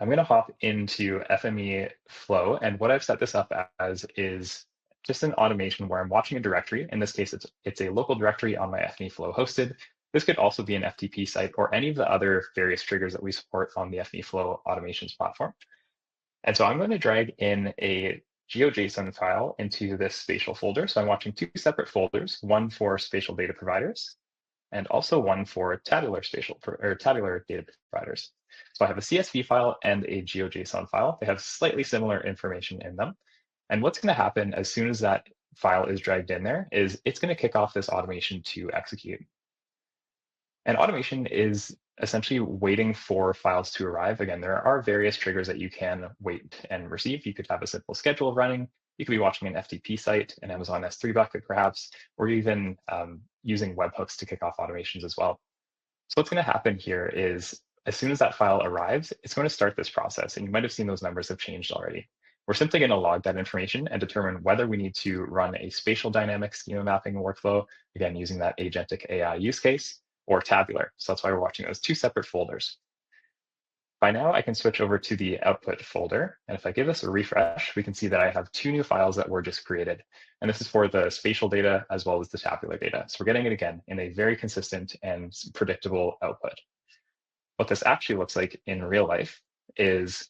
going to hop into FME Flow, and what I've set this up as is just an automation where I'm watching a directory. In this case, it's a local directory on my FME Flow hosted. This could also be an FTP site or any of the other various triggers that we support on the FME Flow automations platform. And so I'm going to drag in a GeoJSON file into this spatial folder. So I'm watching two separate folders, one for spatial data providers and also one for tabular tabular data providers. So I have a CSV file and a GeoJSON file. They have slightly similar information in them. And what's going to happen as soon as that file is dragged in there is it's going to kick off this automation to execute. And automation is essentially waiting for files to arrive. Again, there are various triggers that you can wait and receive. You could have a simple schedule running. You could be watching an FTP site, an Amazon S3 bucket perhaps, or even using webhooks to kick off automations as well. So what's going to happen here is as soon as that file arrives, it's going to start this process. And you might have seen those numbers have changed already. We're simply going to log that information and determine whether we need to run a spatial dynamic schema mapping workflow, again, using that agentic AI use case, or tabular. So that's why we're watching those two separate folders. By now, I can switch over to the output folder. And if I give this a refresh, we can see that I have two new files that were just created. And this is for the spatial data as well as the tabular data. So we're getting it again in a very consistent and predictable output. What this actually looks like in real life is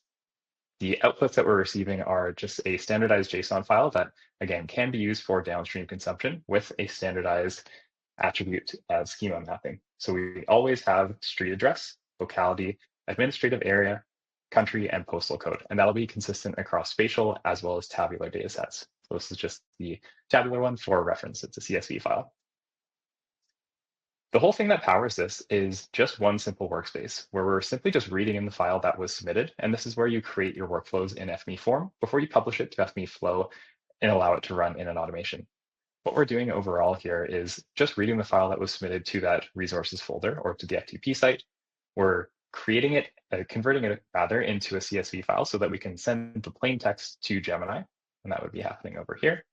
the outputs that we're receiving are just a standardized JSON file that, again, can be used for downstream consumption with a standardized attribute as schema mapping. So we always have street address, locality, administrative area, country, and postal code. And that'll be consistent across spatial as well as tabular data sets. So this is just the tabular one for reference. It's a CSV file. The whole thing that powers this is just one simple workspace where we're simply just reading in the file that was submitted. And this is where you create your workflows in FME form before you publish it to FME Flow and allow it to run in an automation. What we're doing overall here is just reading the file that was submitted to that resources folder or to the FTP site. We're creating it, converting it rather into a CSV file so that we can send the plain text to Gemini, and that would be happening over here.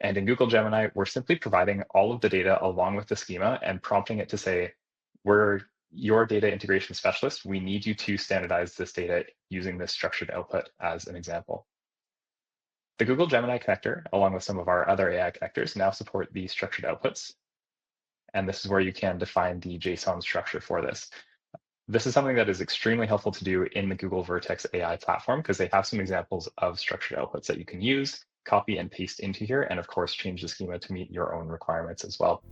And in Google Gemini, we're simply providing all of the data along with the schema and prompting it to say, we're your data integration specialist. We need you to standardize this data using this structured output as an example. The Google Gemini connector, along with some of our other AI connectors, now support these structured outputs. And this is where you can define the JSON structure for this. This is something that is extremely helpful to do in the Google Vertex AI platform because they have some examples of structured outputs that you can use, copy and paste into here, and of course, change the schema to meet your own requirements as well.